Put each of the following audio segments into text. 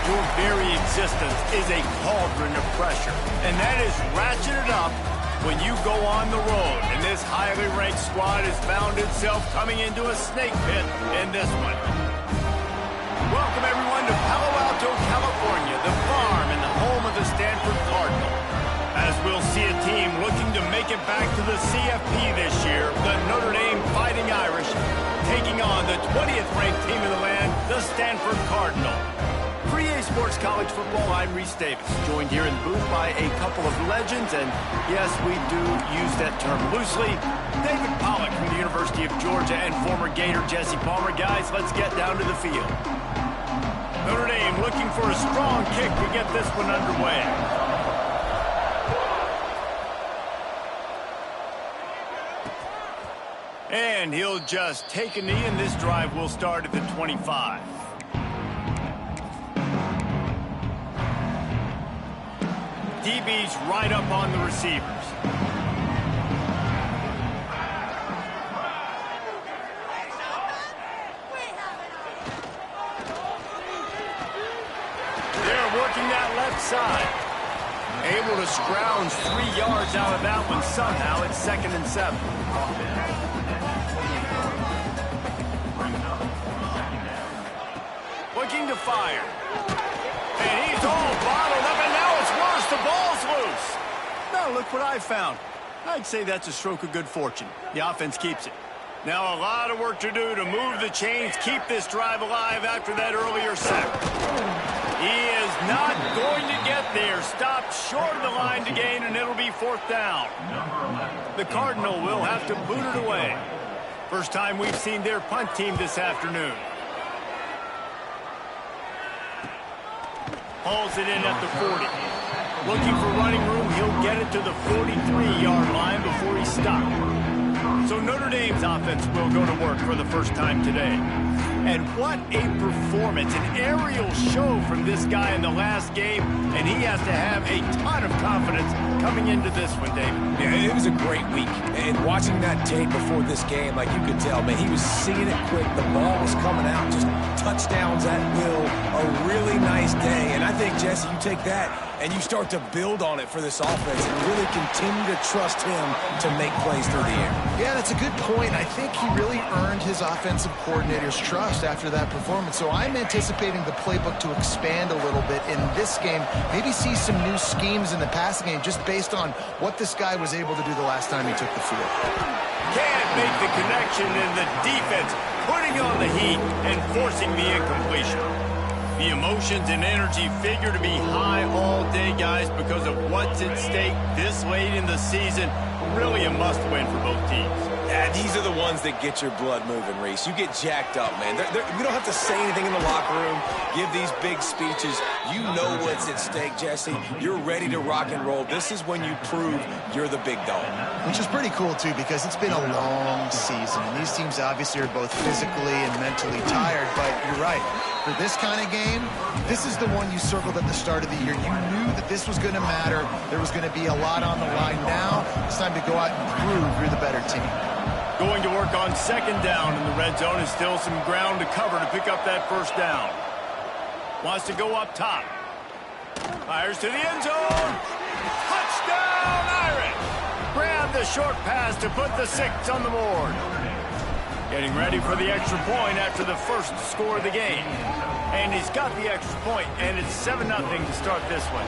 Your very existence is a cauldron of pressure, and that is ratcheted up when you go on the road. And this highly ranked squad has found itself coming into a snake pit in this one. Welcome, everyone, to Palo Alto, California, the farm and the home of the Stanford Cardinal. As we'll see a team looking to make it back to the CFP this year, the Notre Dame Fighting Irish, taking on the 20th ranked team in the land, the Stanford Cardinal. For EA Sports College Football, I'm Reese Davis, joined here in the booth by a couple of legends, and yes, we do use that term loosely. David Pollack from the University of Georgia and former Gator Jesse Palmer. Guys, let's get down to the field. Notre Dame looking for a strong kick to get this one underway. And he'll just take a knee, and this drive will start at the 25. DB's right up on the receivers. They're working that left side. Able to scrounge 3 yards out of that one somehow. It's 2nd and 7. Looking to fire. And he's all bottled up, and now it's worse. The ball's loose. Now look what I found. I'd say that's a stroke of good fortune. The offense keeps it. Now a lot of work to do to move the chains, keep this drive alive after that earlier sack. He is not going to get there. Stopped short of the line to gain, and it'll be 4th down. The Cardinal will have to boot it away. First time we've seen their punt team this afternoon. Hauls it in at the 40. Looking for running room, he'll get it to the 43-yard line before he's stopped. So Notre Dame's offense will go to work for the first time today. And what a performance, an aerial show from this guy in the last game, and he has to have a ton of confidence coming into this one, David. Yeah, it was a great week. And watching that tape before this game, like you could tell, man, he was seeing it quick. The ball was coming out, just touchdowns at will. A really nice day. And I think, Jesse, you take that and you start to build on it for this offense and really continue to trust him to make plays through the air. Yeah, that's a good point. I think he really earned his offensive coordinator's trust after that performance. So I'm anticipating the playbook to expand a little bit in this game. Maybe see some new schemes in the passing game just based on what this guy was able to do the last time he took the field. Can't make the connection, and the defense putting on the heat and forcing the incompletion. The emotions and energy figure to be high all day, guys, because of what's at stake this late in the season. Really a must-win for both teams. Yeah, these are the ones that get your blood moving, Reese. You get jacked up, man. We don't have to say anything in the locker room, give these big speeches. You know what's at stake, Jesse. You're ready to rock and roll. This is when you prove you're the big dog. Which is pretty cool, too, because it's been a long season. And these teams obviously are both physically and mentally tired, but you're right. For this kind of game, this is the one you circled at the start of the year. You knew that this was going to matter. There was going to be a lot on the line. Now it's time to go out and prove you're the better team. Going to work on 2nd down in the red zone, is still some ground to cover to pick up that 1st down. Wants to go up top. Fires to the end zone. Touchdown, Irish! Grab the short pass to put the 6 on the board. Getting ready for the extra point after the first score of the game. And he's got the extra point, and it's 7-0 to start this one.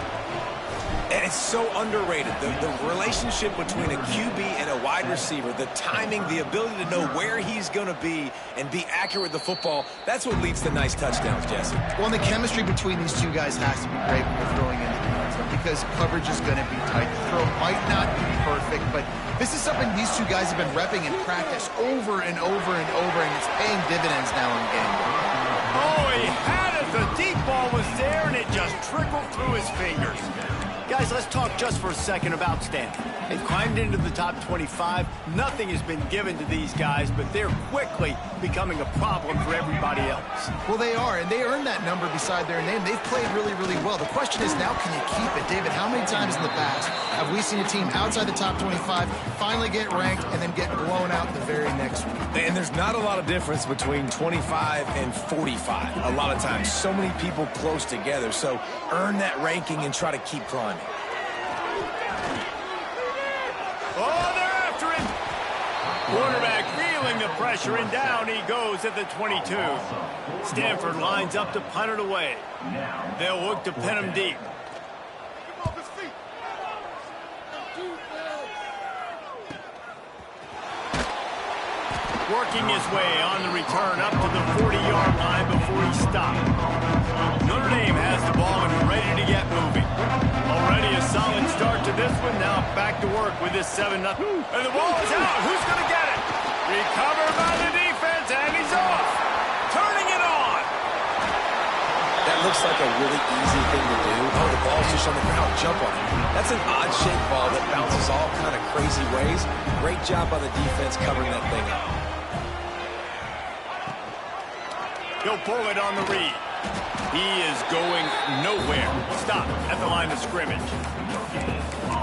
And it's so underrated. The relationship between a QB and a wide receiver, the timing, the ability to know where he's going to be and be accurate with the football, that's what leads to nice touchdowns, Jesse. Well, and the chemistry between these two guys has to be great when they're throwing into the end zone because coverage is going to be tight. The throw might not be perfect, but this is something these two guys have been repping in practice over and over and over, and it's paying dividends now in the game. Oh, he had it. The deep ball was there, and it just trickled through his fingers. Guys, Guys, let's talk just for a second about Stanford. They've climbed into the top 25. Nothing has been given to these guys, but they're quickly becoming a problem for everybody else. Well, they are, and they earned that number beside their name. They've played really, really well. The question is now, can you keep it? David, how many times in the past have we seen a team outside the top 25 finally get ranked and then get blown out the very next week? And there's not a lot of difference between 25 and 45 a lot of times. So many people close together. So earn that ranking and try to keep climbing. Oh, they're after him. Quarterback feeling the pressure, and down he goes at the 22. Stanford lines up to punt it away. They'll look to pin him deep. Working his way on the return up to the 40-yard line before he stopped. Notre Dame has the ball and ready to get moving. Already a solid start to this one. Now back to work with this 7-0. And the ball is out. Who's going to get it? Recovered by the defense, and he's off. Turning it on. That looks like a really easy thing to do. Oh, the ball's just on the ground. Jump on it. That's an odd-shaped ball that bounces all kind of crazy ways. Great job by the defense covering that thing up. He'll pull it on the read. He is going nowhere. Stop at the line of scrimmage.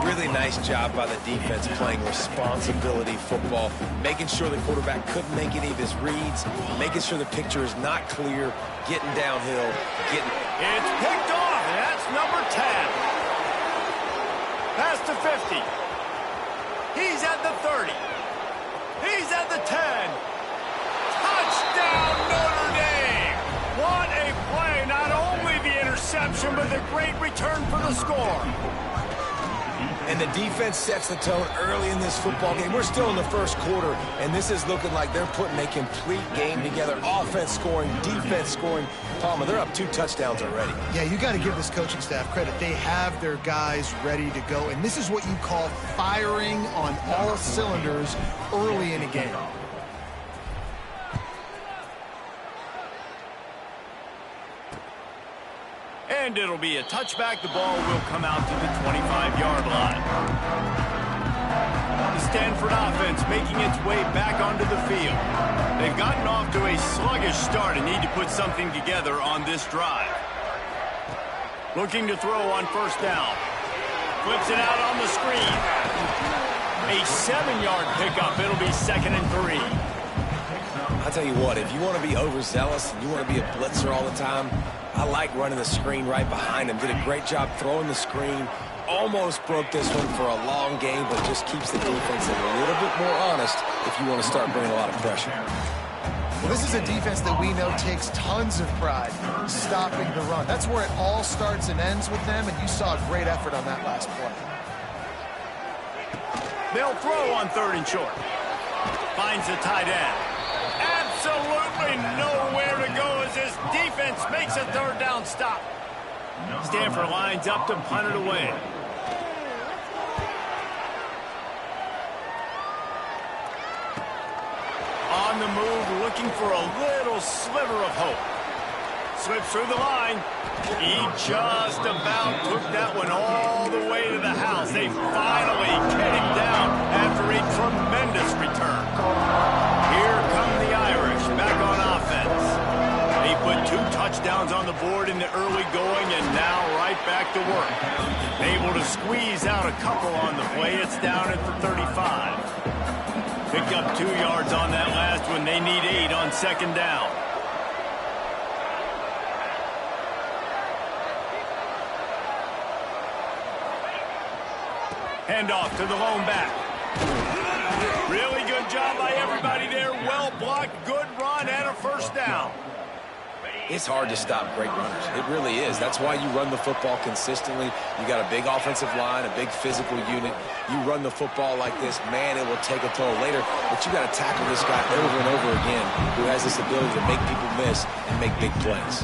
Really nice job by the defense playing responsibility football, making sure the quarterback couldn't make any of his reads, making sure the picture is not clear, getting downhill, getting... It's picked off, and that's number 10. Pass to 50. He's at the 30. He's at the 10. Touchdown, Notre Dame! What a play! Not only the interception, but the great return for the score. And the defense sets the tone early in this football game. We're still in the first quarter, and this is looking like they're putting a complete game together. Offense scoring, defense scoring. Palmer, they're up 2 touchdowns already. Yeah, you got to give this coaching staff credit. They have their guys ready to go, and this is what you call firing on all cylinders early in a game. And it'll be a touchback. The ball will come out to the 25-yard line. The Stanford offense making its way back onto the field. They've gotten off to a sluggish start and need to put something together on this drive. Looking to throw on first down. Flips it out on the screen. A 7-yard pickup. It'll be 2nd and 3. I'll tell you what, if you want to be overzealous and you want to be a blitzer all the time, I like running the screen right behind him. Did a great job throwing the screen. Almost broke this one for a long game, but just keeps the defense a little bit more honest if you want to start bringing a lot of pressure. Well, this is a defense that we know takes tons of pride stopping the run. That's where it all starts and ends with them, and you saw a great effort on that last play. They'll throw on 3rd and short. Finds the tight end. Absolutely nowhere to go as this defense makes a 3rd down stop. Stanford lines up to punt it away. On the move, looking for a little sliver of hope. Slips through the line. He just about took that one all the way to the house. They finally get him down after a tremendous return. Here come the Irish back on offense. They put 2 touchdowns on the board in the early going and now right back to work. Able to squeeze out a couple on the play. It's down at the 35. Picked up 2 yards on that last one. They need 8 on 2nd down. Handoff to the lone back. Really good job by everybody there. Well blocked, good run, and a 1st down. It's hard to stop great runners. It really is. That's why you run the football consistently. You got a big offensive line, a big physical unit. You run the football like this, man, it will take a toll later. But you got to tackle this guy over and over again who has this ability to make people miss and make big plays.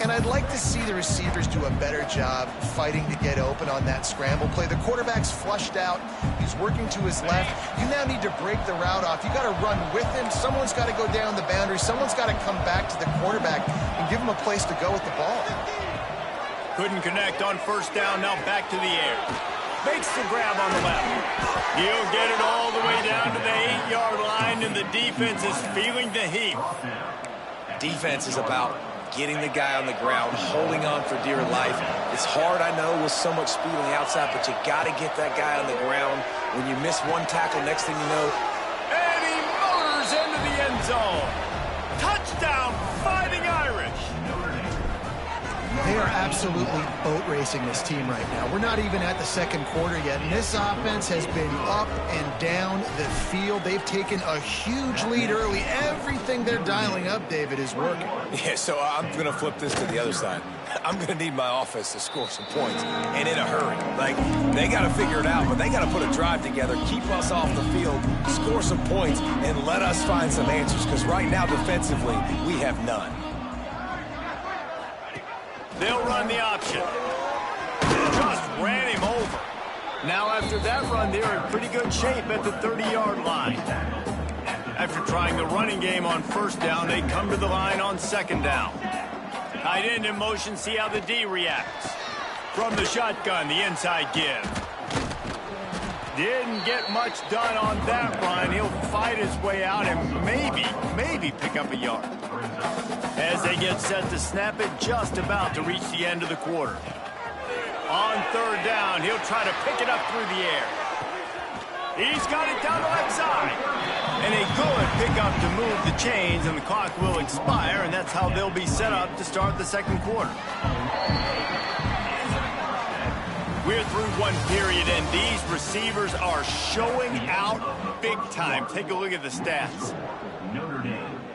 And I'd like to see the receivers do a better job fighting to get open on that scramble play. The quarterback's flushed out. He's working to his left. You now need to break the route off. You got to run with him. Someone's got to go down the boundary. Someone's got to come back to the quarterback and give him a place to go with the ball. Couldn't connect on first down, now back to the air. Makes the grab on the left. He'll get it all the way down to the 8-yard line, and the defense is feeling the heat. Defense is about getting the guy on the ground, holding on for dear life. It's hard, I know, with so much speed on the outside, but you got to get that guy on the ground. When you miss one tackle, next thing you know... And he motors into the end zone. Touchdown, Fighting Irish. They are absolutely boat racing this team right now. We're not even at the second quarter yet, and this offense has been up and down the field. They've taken a huge lead early. Everything they're dialing up, David, is working. Yeah, so I'm going to flip this to the other side. I'm going to need my offense to score some points, and in a hurry. Like, they got to figure it out, but they got to put a drive together, keep us off the field, score some points, and let us find some answers, because right now, defensively, we have none. They'll run the option. Just ran him over. Now after that run, they're in pretty good shape at the 30-yard line. After trying the running game on first down, they come to the line on second down. Tight end in motion, see how the D reacts. From the shotgun, the inside give. Didn't get much done on that run. He'll fight his way out and maybe pick up a yard. As they get set to snap it, just about to reach the end of the quarter. On third down, he'll try to pick it up through the air. He's got it down the left side. And a good pickup to move the chains, and the clock will expire, and that's how they'll be set up to start the second quarter. We're through one period, and these receivers are showing out big time. Take a look at the stats.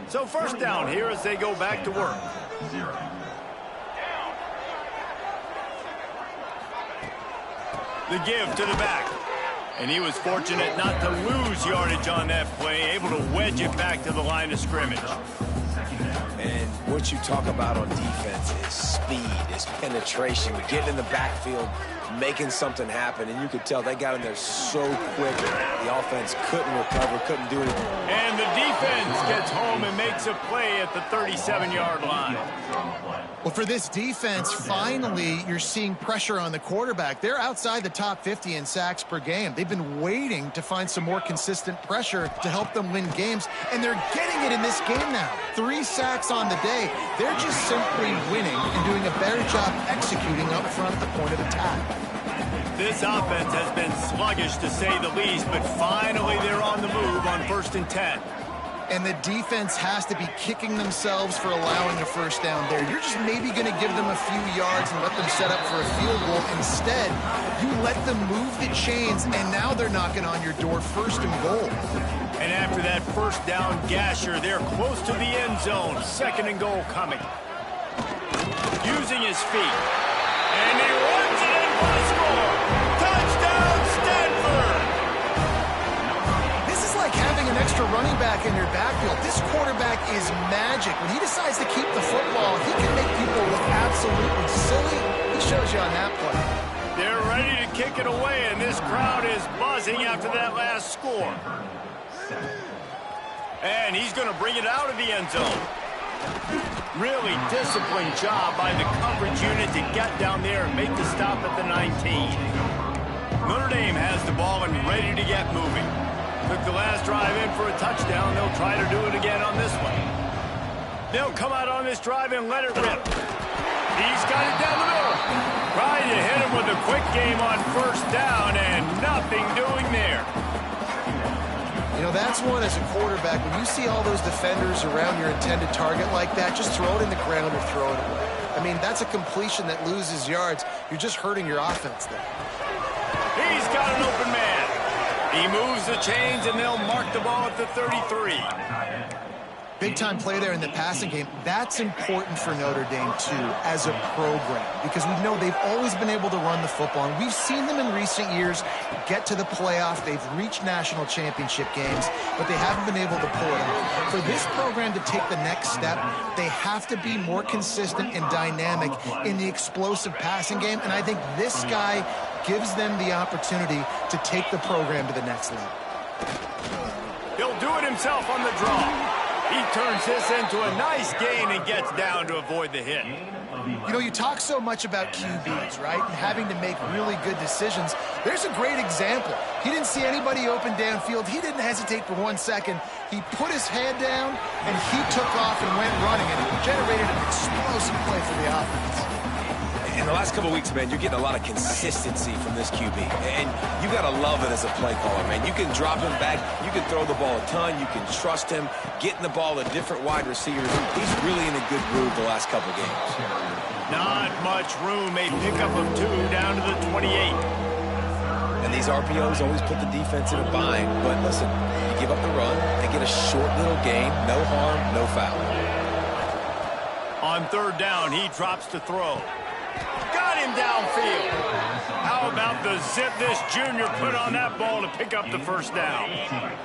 So first down here as they go back to work. The give to the back. And he was fortunate not to lose yardage on that play, able to wedge it back to the line of scrimmage. And what you talk about on defense is speed, is penetration, getting in the backfield, making something happen. And you could tell they got in there so quick. The offense couldn't recover, couldn't do anything. And the defense gets home and makes a play at the 37-yard line. Well, for this defense, finally, you're seeing pressure on the quarterback. They're outside the top 50 in sacks per game. They've been waiting to find some more consistent pressure to help them win games, and they're getting it in this game now. 3 sacks on the day. They're just simply winning and doing a better job executing up front at the point of attack. This offense has been sluggish, to say the least, but finally they're on the move on 1st and 10. And the defense has to be kicking themselves for allowing a first down there. You're just maybe going to give them a few yards and let them set up for a field goal. Instead, you let them move the chains, and now they're knocking on your door, 1st and goal. And after that first down gasher, they're close to the end zone. 2nd and goal coming. Using his feet. And he runs it in for the score. Touchdown, Stanford! This is like having an extra running back in your backfield. This quarterback is magic. When he decides to keep the football, he can make people look absolutely silly. He shows you on that play. They're ready to kick it away, and this crowd is buzzing after that last score. And he's going to bring it out of the end zone. Really disciplined job by the coverage unit to get down there and make the stop at the 19. Notre Dame has the ball and ready to get moving. Took the last drive in for a touchdown. They'll try to do it again on this one. They'll come out on this drive and let it rip. He's got it down the middle. Trying to hit him with a quick game on first down, and nothing doing there. You know, that's one as a quarterback. When you see all those defenders around your intended target like that, just throw it in the ground or throw it away. I mean, that's a completion that loses yards. You're just hurting your offense there. He's got an open man. He moves the chains, and they'll mark the ball at the 33. Big-time play there in the passing game. That's important for Notre Dame, too, as a program, because we know they've always been able to run the football, and we've seen them in recent years get to the playoff. They've reached national championship games, but they haven't been able to pull it off. For this program to take the next step, they have to be more consistent and dynamic in the explosive passing game, and I think this guy gives them the opportunity to take the program to the next level. He'll do it himself on the draw. He turns this into a nice gain and gets down to avoid the hit. You know, you talk so much about QBs, right, and having to make really good decisions. There's a great example. He didn't see anybody open downfield. He didn't hesitate for 1 second. He put his head down, and he took off and went running, and it generated an explosive play for the offense. In the last couple of weeks, man, you're getting a lot of consistency from this QB. And you got to love it as a play caller, man. You can drop him back. You can throw the ball a ton. You can trust him, getting the ball to different wide receivers. He's really in a good groove the last couple of games. Not much room. A pickup of 2 down to the 28. And these RPOs always put the defense in a bind. But listen, you give up the run, they get a short little gain. No harm, no foul. On 3rd down, he drops to throw. Got him downfield. How about the zip this junior put on that ball to pick up the 1st down?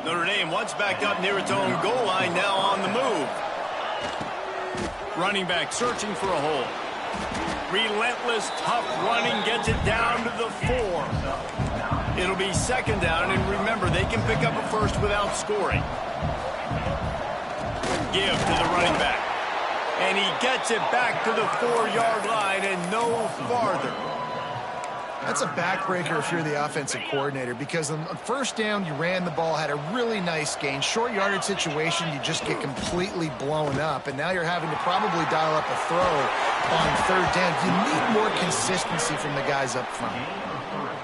Notre Dame once backed up near its own goal line, now on the move. Running back searching for a hole. Relentless, tough running gets it down to the 4. It'll be 2nd down, and remember, they can pick up a 1st without scoring. Give to the running back. And he gets it back to the 4-yard line and no farther. That's a backbreaker if you're the offensive coordinator, because on 1st down, you ran the ball, had a really nice gain. Short yardage situation, you just get completely blown up, and now you're having to probably dial up a throw on 3rd down. You need more consistency from the guys up front.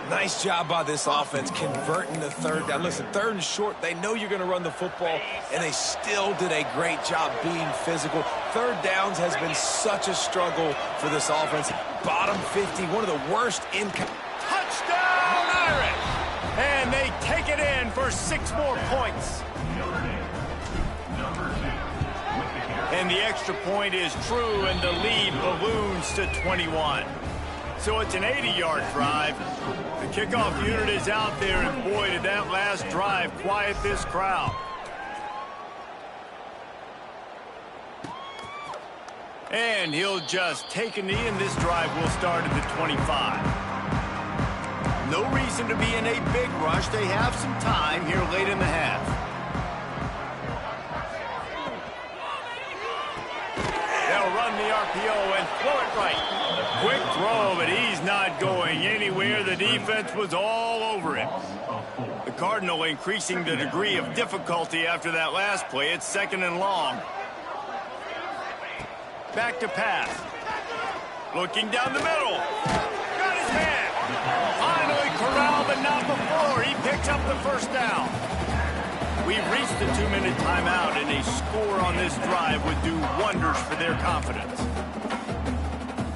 Nice job by this offense converting the 3rd down. Listen, 3rd and short, they know you're going to run the football, and they still did a great job being physical. 3rd downs has been such a struggle for this offense. Bottom 50, one of the worst in... Touchdown, Irish! And they take it in for 6 more points. And the extra point is true, and the lead balloons to 21. So it's an 80-yard drive. The kickoff unit is out there, and boy, did that last drive quiet this crowd. And he'll just take a knee, and this drive will start at the 25. No reason to be in a big rush. They have some time here late in the half. They'll run the RPO and throw it right. Quick throw, but he's not going anywhere. The defense was all over him. The Cardinal increasing the degree of difficulty after that last play. It's 2nd and long. Back to pass. Looking down the middle. Got his man. Finally corralled, but not before. He picks up the 1st down. We've reached the 2-minute timeout, and a score on this drive would do wonders for their confidence.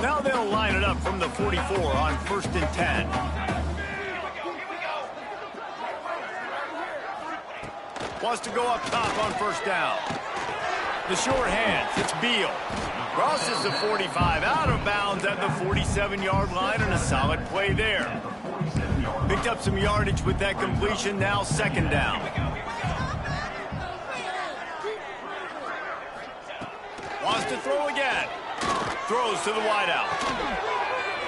Now they'll line it up from the 44 on 1st and 10. Wants to go up top on 1st down. The short hands, it's Beal. Crosses the 45, out of bounds at the 47-yard line, and a solid play there. Picked up some yardage with that completion, now 2nd down. Wants to throw again. Throws to the wideout.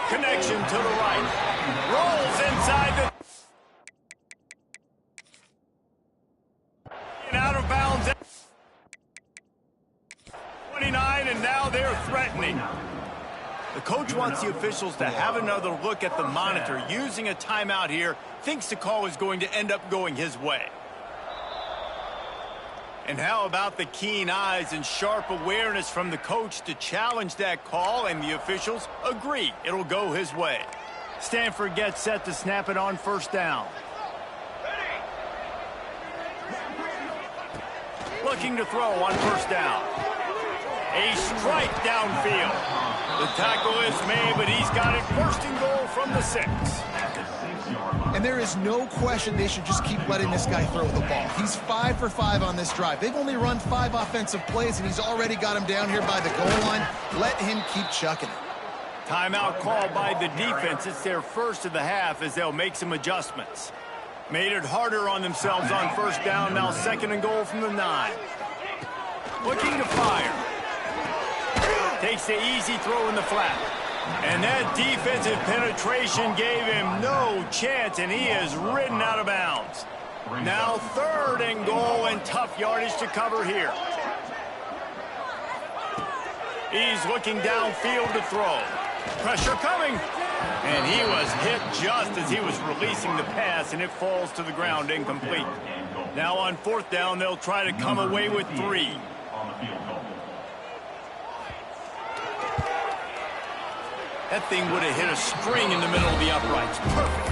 Connection to the right. Rolls inside the... out of bounds. 29, and now they're threatening. The coach wants the officials to have another look at the monitor. Using a timeout here, thinks the call is going to end up going his way. And how about the keen eyes and sharp awareness from the coach to challenge that call, and the officials agree it'll go his way. Stanford gets set to snap it on 1st down. Looking to throw on 1st down. A strike downfield. The tackle is made, but he's got it 1st and goal from the 6. And there is no question they should just keep letting this guy throw the ball. He's 5 for 5 on this drive. They've only run 5 offensive plays, and he's already got him down here by the goal line. Let him keep chucking it. Timeout called by the defense. It's their 1st of the half as they'll make some adjustments. Made it harder on themselves on 1st down. Now 2nd and goal from the 9. Looking to fire. Takes the easy throw in the flat. And that defensive penetration gave him no chance, and he is ridden out of bounds. Now 3rd and goal, and tough yardage to cover here. He's looking downfield to throw. Pressure coming. And he was hit just as he was releasing the pass, and it falls to the ground incomplete. Now on 4th down, they'll try to come away with 3. That thing would have hit a string in the middle of the uprights. Perfect.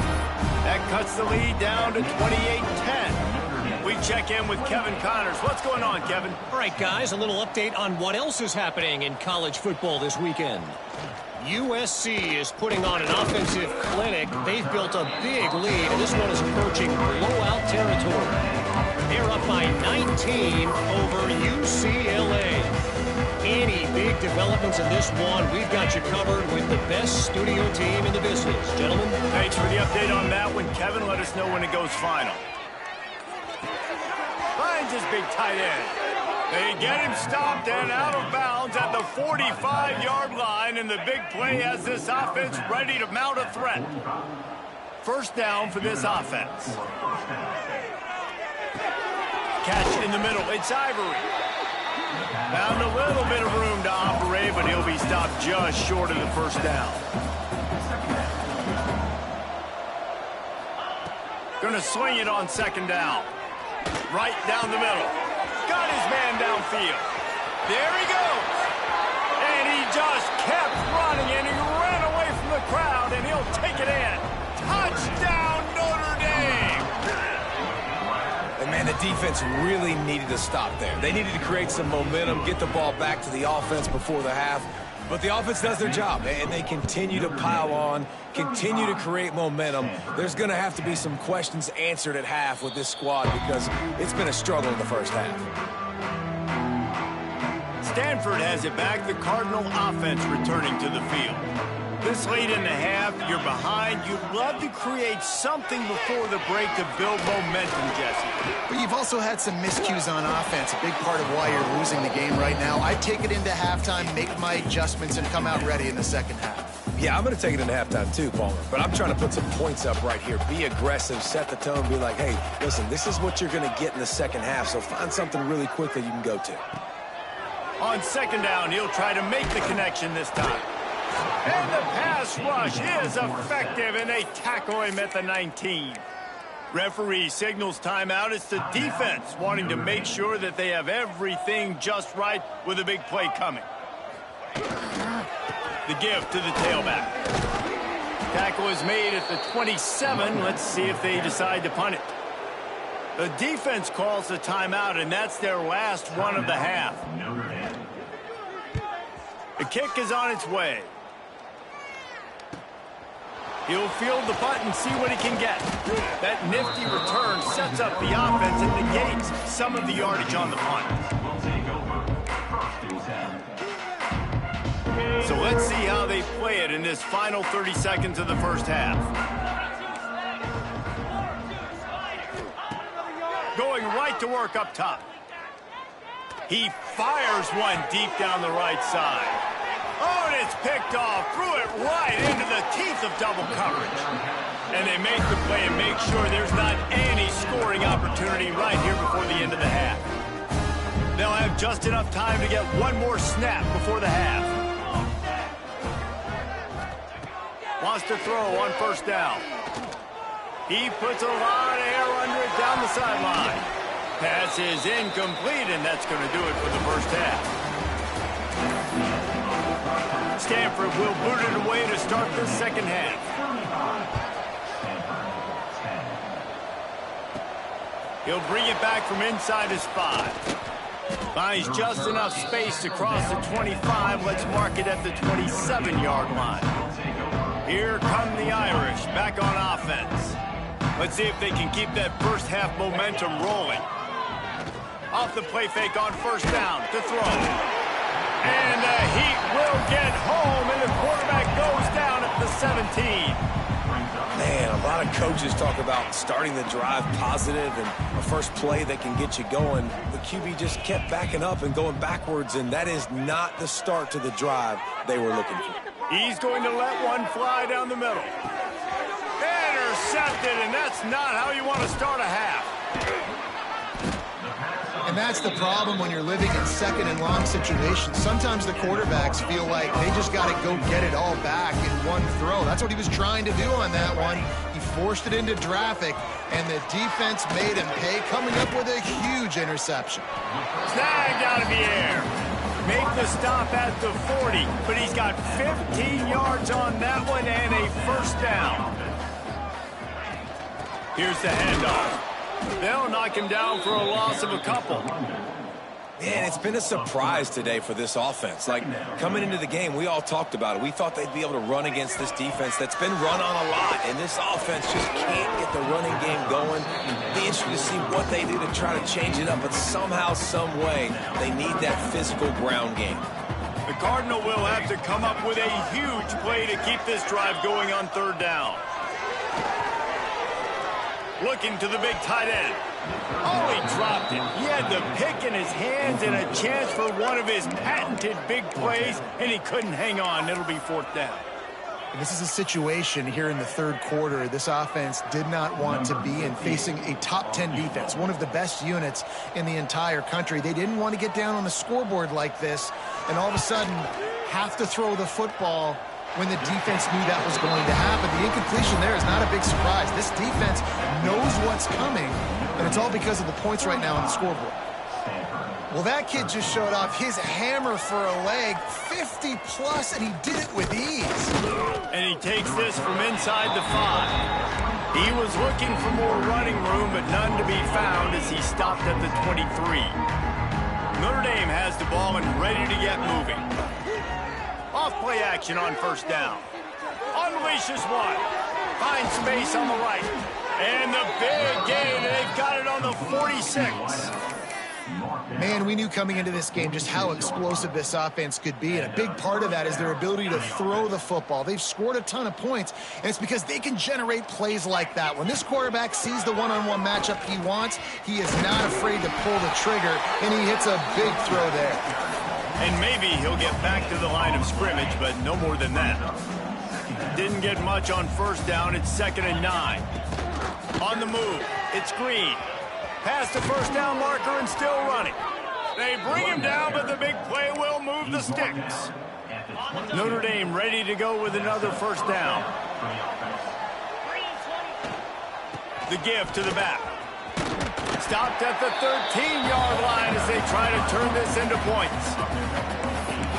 That cuts the lead down to 28-10. We check in with Kevin Connors. What's going on, Kevin? All right, guys, a little update on what else is happening in college football this weekend. USC is putting on an offensive clinic. They've built a big lead, and this one is approaching blowout territory. They're up by 19 over UCLA. Any big developments in this one, we've got you covered with the best studio team in the business. Gentlemen. Thanks for the update on that one, Kevin. Let us know when it goes final. Finds his big tight end. They get him stopped and out of bounds at the 45-yard line, and the big play has this offense ready to mount a threat. 1st down for this offense. Catch in the middle. It's Ivory. Found a little bit of room to operate, but he'll be stopped just short of the 1st down. Gonna swing it on 2nd down. Right down the middle. Got his man downfield. There he goes. And he just kept running, and he ran away from the crowd, and he'll take it in. Touchdown, Notre Dame. And, man, the defense really needed to stop there. They needed to create some momentum, get the ball back to the offense before the half. But the offense does their job, and they continue to pile on, continue to create momentum. There's going to have to be some questions answered at half with this squad because it's been a struggle in the 1st half. Stanford has it back, the Cardinal offense returning to the field. This late in the half, you're behind. You'd love to create something before the break to build momentum, Jesse. But you've also had some miscues on offense, a big part of why you're losing the game right now. I'd take it into halftime, make my adjustments, and come out ready in the 2nd half. Yeah, I'm going to take it into halftime too, Palmer. But I'm trying to put some points up right here. Be aggressive, set the tone, be like, hey, listen, this is what you're going to get in the 2nd half, so find something really quick that you can go to. On 2nd down, he'll try to make the connection this time. And the pass rush is effective, and they tackle him at the 19. Referee signals timeout. It's the defense wanting to make sure that they have everything just right with a big play coming. The give to the tailback. Tackle is made at the 27. Let's see if they decide to punt it. The defense calls the timeout, and that's their last one of the half. The kick is on its way. He'll field the punt and see what he can get. That nifty return sets up the offense and negates some of the yardage on the punt. So let's see how they play it in this final 30 seconds of the 1st half. Going right to work up top. He fires one deep down the right side. Oh, and it's picked off. Threw it right into the teeth of double coverage. And they make the play and make sure there's not any scoring opportunity right here before the end of the half. They'll have just enough time to get one more snap before the half. Wants to throw on 1st down. He puts a lot of air under it down the sideline. Pass is incomplete, and that's going to do it for the 1st half. Stanford will boot it away to start the 2nd half. He'll bring it back from inside his 5. Finds just enough space to cross the 25. Let's mark it at the 27-yard line. Here come the Irish back on offense. Let's see if they can keep that 1st half momentum rolling. Off the play fake on 1st down to throw. And the Heat will get home, and the quarterback goes down at the 17. Man, a lot of coaches talk about starting the drive positive and a first play that can get you going. The QB just kept backing up and going backwards, and that is not the start to the drive they were looking for. He's going to let one fly down the middle. Intercepted, and that's not how you want to start a half. And And that's the problem when you're living in second and long situations. Sometimes the quarterbacks feel like they just got to go get it all back in one throw. That's what he was trying to do on that one. He forced it into traffic, and the defense made him pay, coming up with a huge interception. Snagged out of the air. Make the stop at the 40, but he's got 15 yards on that one and a first down. Here's the handoff. They'll knock him down for a loss of a couple. Man, it's been a surprise today for this offense. Like, coming into the game, we all talked about it. We thought they'd be able to run against this defense that's been run on a lot, and this offense just can't get the running game going. Be interesting to see what they do to try to change it up, but somehow, some way, they need that physical ground game. The Cardinal will have to come up with a huge play to keep this drive going on third down. Looking to the big tight end. Oh, he dropped it. He had the pick in his hands and a chance for one of his patented big plays, and he couldn't hang on. It'll be fourth down. This is a situation here in the third quarter this offense did not want to be in, facing a top 10 defense, one of the best units in the entire country. They didn't want to get down on the scoreboard like this and all of a sudden have to throw the football when the defense knew that was going to happen. The incompletion there is not a big surprise. This defense knows what's coming, and it's all because of the points right now on the scoreboard. Well, that kid just showed off his hammer for a leg, 50-plus, and he did it with ease. And he takes this from inside the 5. He was looking for more running room, but none to be found as he stopped at the 23. Notre Dame has the ball and ready to get moving. Off-play action on first down. Unleashes one. Finds space on the right. And the big gain, and they've got it on the 46. Man, we knew coming into this game just how explosive this offense could be, and a big part of that is their ability to throw the football. They've scored a ton of points, and it's because they can generate plays like that. When this quarterback sees the one-on-one matchup he wants, he is not afraid to pull the trigger, and he hits a big throw there. And maybe he'll get back to the line of scrimmage, but no more than that. Didn't get much on first down. It's 2nd and 9. On the move, it's Green. Past the first down marker and still running. They bring him down, but the big play will move the sticks. Notre Dame ready to go with another first down. The give to the back. Stopped at the 13-yard line as they try to turn this into points.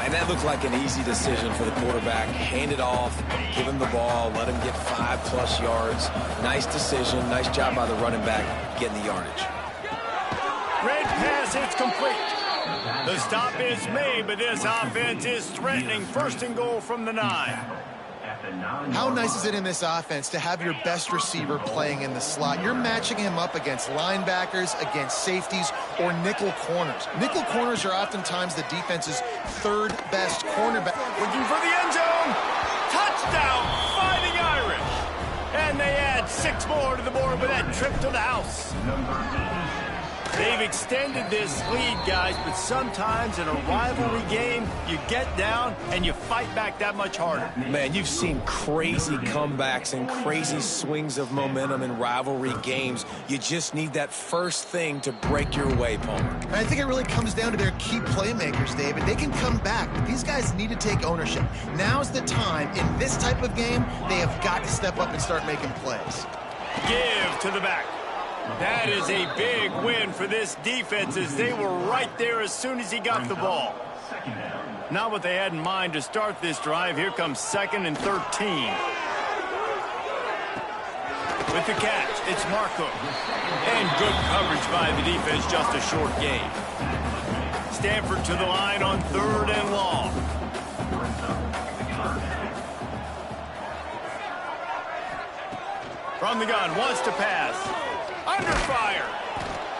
And that looked like an easy decision for the quarterback. Hand it off, give him the ball, let him get 5+ yards. Nice decision. Nice job by the running back getting the yardage. Red pass, it's complete. The stop is made, but this offense is threatening. 1st and goal from the 9. How nice is it in this offense to have your best receiver playing in the slot? You're matching him up against linebackers, against safeties, or nickel corners. Nickel corners are oftentimes the defense's 3rd best cornerback. Looking for the end zone. Touchdown, Fighting Irish. And they add 6 more to the board with that trip to the house. They've extended this lead, guys, but sometimes in a rivalry game, you get down and you fight back that much harder. Man, you've seen crazy comebacks and crazy swings of momentum in rivalry games. You just need that first thing to break your way, Palmer. And I think it really comes down to their key playmakers, David. They can come back, but these guys need to take ownership. Now's the time. In this type of game, they have got to step up and start making plays. Give to the back. That is a big win for this defense as they were right there as soon as he got the ball. Not what they had in mind to start this drive. Here comes 2nd and 13. With the catch, it's Marco. And good coverage by the defense, just a short gain. Stanford to the line on 3rd and long. From the gun, wants to pass. Under fire.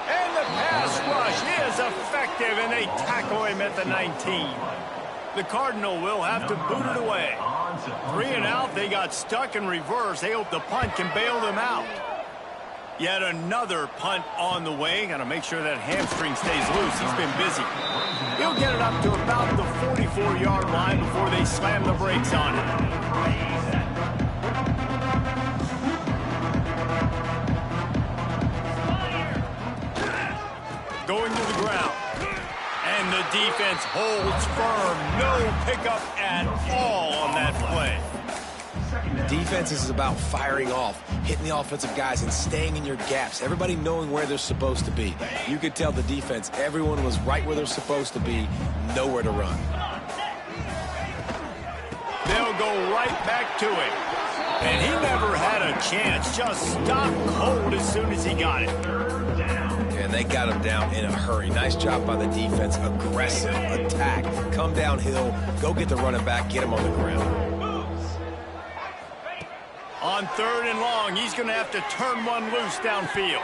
And the pass rush is effective, and they tackle him at the 19. The Cardinal will have to boot it away. 3 and out, they got stuck in reverse. They hope the punt can bail them out. Yet another punt on the way. Got to make sure that hamstring stays loose. He's been busy. He'll get it up to about the 44-yard line before they slam the brakes on it. Going to the ground. defense holds firm. No pickup at all on that play. Defense is about firing off, hitting the offensive guys, and staying in your gaps. Everybody knowing where they're supposed to be. You could tell the defense, everyone was right where they're supposed to be, nowhere to run. They'll go right back to it. And he never had a chance. Just stopped cold as soon as he got it. And they got him down in a hurry. Nice job by the defense. Aggressive attack. Come downhill. Go get the running back. Get him on the ground. On 3rd and long, he's going to have to turn one loose downfield.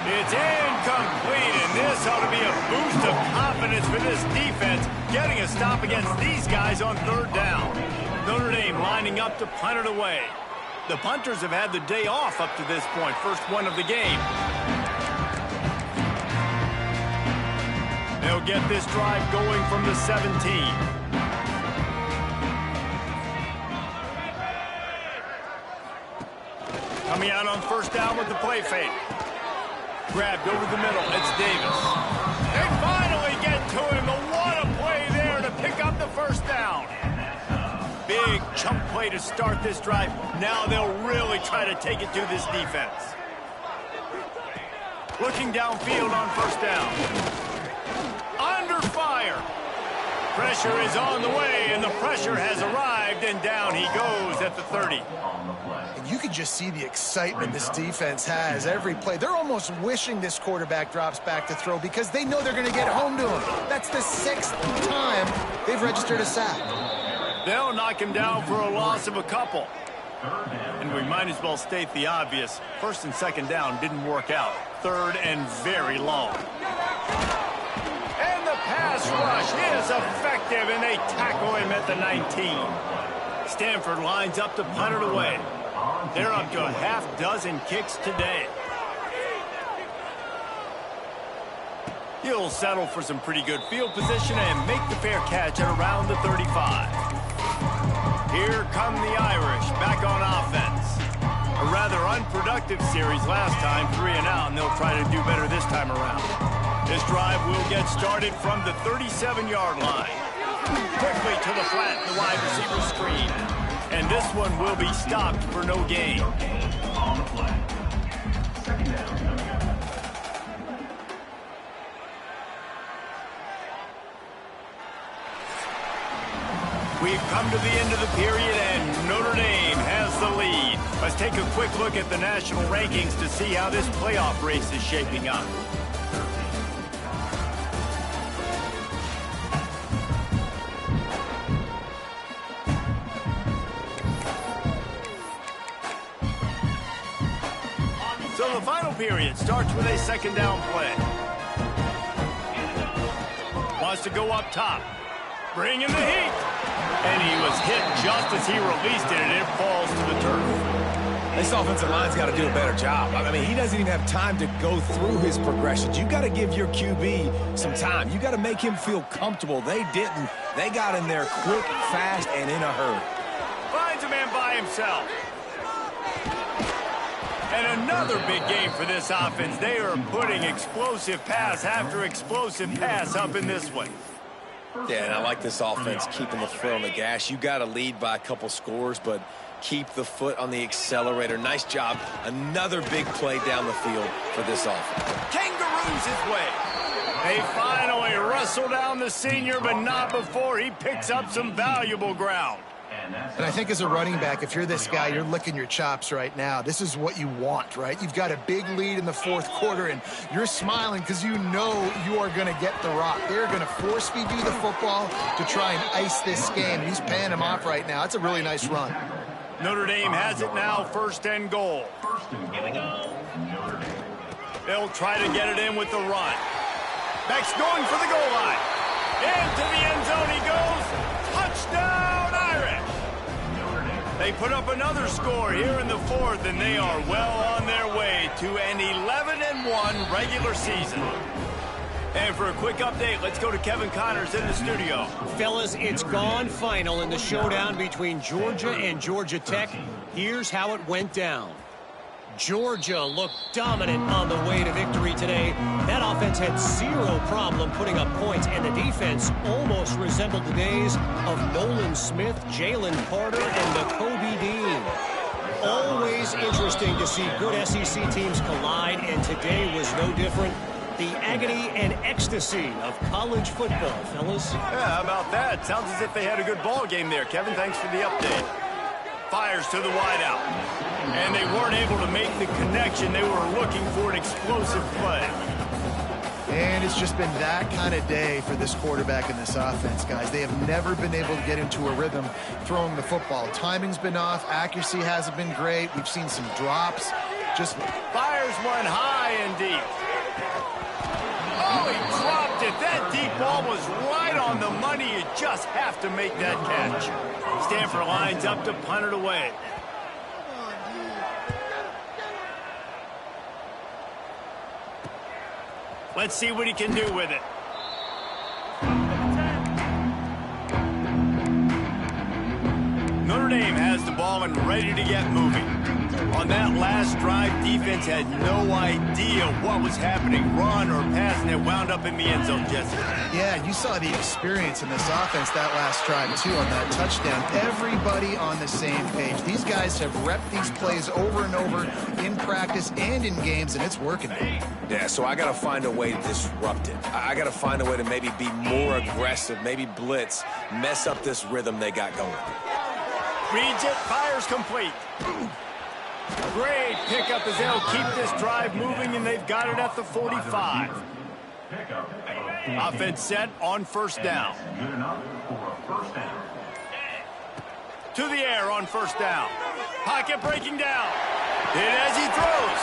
It's incomplete, and this ought to be a boost of confidence for this defense, getting a stop against these guys on 3rd down. Notre Dame lining up to punt it away. The punters have had the day off up to this point, first one of the game. They'll get this drive going from the 17. Coming out on 1st down with the play fake. Grabbed over the middle. It's Davis. They finally get to him. What a play there to pick up the 1st down. Big chunk play to start this drive. Now they'll really try to take it to this defense. Looking downfield on 1st down. Under fire. Pressure is on the way, and the pressure has arrived, and down he goes at the 30. And you can just see the excitement this defense has every play. They're almost wishing this quarterback drops back to throw because they know they're going to get home to him. That's the 6th time they've registered a sack. They'll knock him down for a loss of a couple. And we might as well state the obvious. 1st and 2nd down didn't work out. 3rd and very long. And the pass rush is effective, and they tackle him at the 19. Stanford lines up to punt it away. They're up to a half-dozen kicks today. He'll settle for some pretty good field position and make the fair catch at around the 35. Here come the Irish back on offense. A rather unproductive series last time, 3 and out, and they'll try to do better this time around. This drive will get started from the 37-yard line. Quickly to the flat, the wide receiver screen. And this one will be stopped for no gain. On the flat. 2nd down. We've come to the end of the period, and Notre Dame has the lead. Let's take a quick look at the national rankings to see how this playoff race is shaping up. So the final period starts with a 2nd down play. Wants to go up top. Bring in the heat. And he was hit just as he released it, and it falls to the turf. This offensive line's got to do a better job. I mean, he doesn't even have time to go through his progressions. You got to give your QB some time. You got to make him feel comfortable. They didn't. They got in there quick, fast, and in a hurry. Finds a man by himself. And another big game for this offense. They are putting explosive pass after explosive pass up in this one. Yeah, and I like this offense keeping the foot on the gas. You got to lead by a couple scores, but keep the foot on the accelerator. Nice job. Another big play down the field for this offense. Kangaroos his way. They finally wrestle down the senior, but not before he picks up some valuable ground. And I think as a running back, if you're this guy, you're licking your chops right now. This is what you want, right? You've got a big lead in the 4th quarter, and you're smiling because you know you are going to get the rock. They're going to force-feed you the football to try and ice this game. He's paying him off right now. It's a really nice run. Notre Dame has it now, 1st and goal. They'll try to get it in with the run. Beck's going for the goal line. Into the end zone he goes. Touchdown, Irish. They put up another score here in the 4th, and they are well on their way to an 11-1 regular season. And for a quick update, let's go to Kevin Connors in the studio. Fellas, it's gone final in the showdown between Georgia and Georgia Tech. Here's how it went down. Georgia looked dominant on the way to victory today. That offense had zero problem putting up points, and the defense almost resembled the days of Nolan Smith, Jalen Carter, and Kobe Dean. Always interesting to see good SEC teams collide, and today was no different. The agony and ecstasy of college football, fellas. Yeah, how about that? Sounds as if they had a good ball game there. Kevin, thanks for the update. Fires to the wideout. And they weren't able to make the connection. They were looking for an explosive play. And it's just been that kind of day for this quarterback and this offense, guys. They have never been able to get into a rhythm throwing the football. Timing's been off. Accuracy hasn't been great. We've seen some drops. Just fires one high and deep. Oh, he dropped it. That deep ball was right on the money. You just have to make that catch. Stanford lines up to punt it away. Let's see what he can do with it. Notre Dame has the ball and ready to get moving. On that last drive, defense had no idea what was happening. Run or pass, and it wound up in the end zone, Jesse. Yeah, you saw the experience in this offense that last drive, too, on that touchdown. Everybody on the same page. These guys have repped these plays over and over in practice and in games, and it's working. Yeah, so I got to find a way to disrupt it. I got to find a way to maybe be more aggressive, maybe blitz, mess up this rhythm they got going. Reads it, fires complete. Great pickup as they'll keep this drive moving, and they've got it at the 45. Offense set on first down. To the air on first down. Pocket breaking down. Hit as he throws.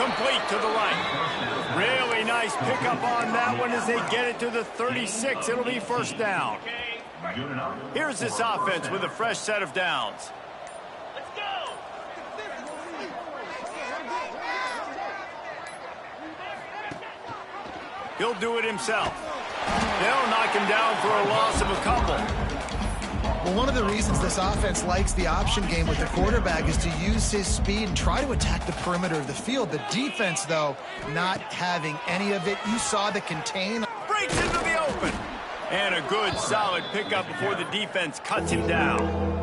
Complete to the right. Really nice pickup on that one as they get it to the 36. It'll be first down. Here's this offense with a fresh set of downs. He'll do it himself. They'll knock him down for a loss of a couple. Well, one of the reasons this offense likes the option game with the quarterback is to use his speed and try to attack the perimeter of the field. The defense, though, not having any of it. You saw the contain. Breaks into the open. And a good, solid pickup before the defense cuts him down.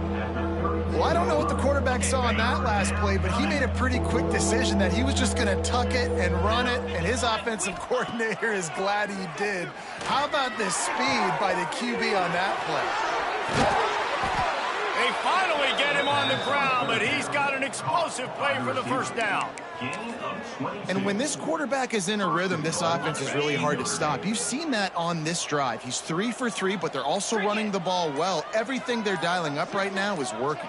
Well, I don't know what the quarterback saw on that last play, but he made a pretty quick decision that he was just going to tuck it and run it, and his offensive coordinator is glad he did. How about the speed by the QB on that play? They finally get him on the ground, but he's got an explosive play for the first down. And when this quarterback is in a rhythm, this offense is really hard to stop. You've seen that on this drive. He's 3 for 3, but they're also running the ball well. Everything they're dialing up right now is working.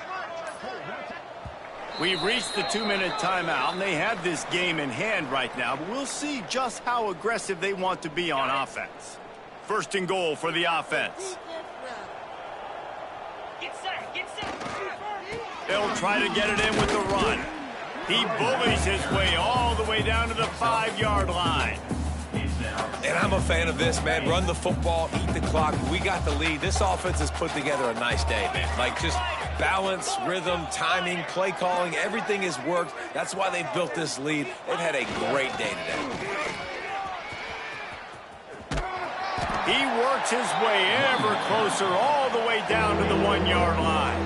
We've reached the 2-minute timeout, and they have this game in hand right now, but we'll see just how aggressive they want to be on offense. First and goal for the offense. They'll try to get it in with the run. He bullies his way all the way down to the 5-yard line. And I'm a fan of this, man. Run the football, eat the clock. We got the lead. This offense has put together a nice day, man. Like, just balance, rhythm, timing, play calling, everything has worked. That's why they've built this lead. They've had a great day today. He works his way ever closer all the way down to the 1-yard line.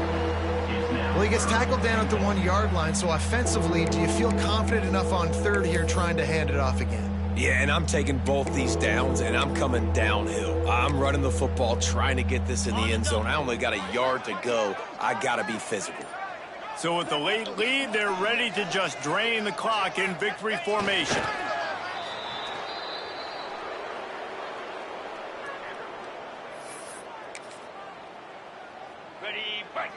Well, he gets tackled down at the 1-yard line, so offensively, do you feel confident enough on third here trying to hand it off again? Yeah, and I'm taking both these downs, and I'm coming downhill. I'm running the football, trying to get this in the end zone. I only got a yard to go. I got to be physical. So with the late lead, they're ready to just drain the clock in victory formation. Ready, fight.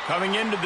Coming into this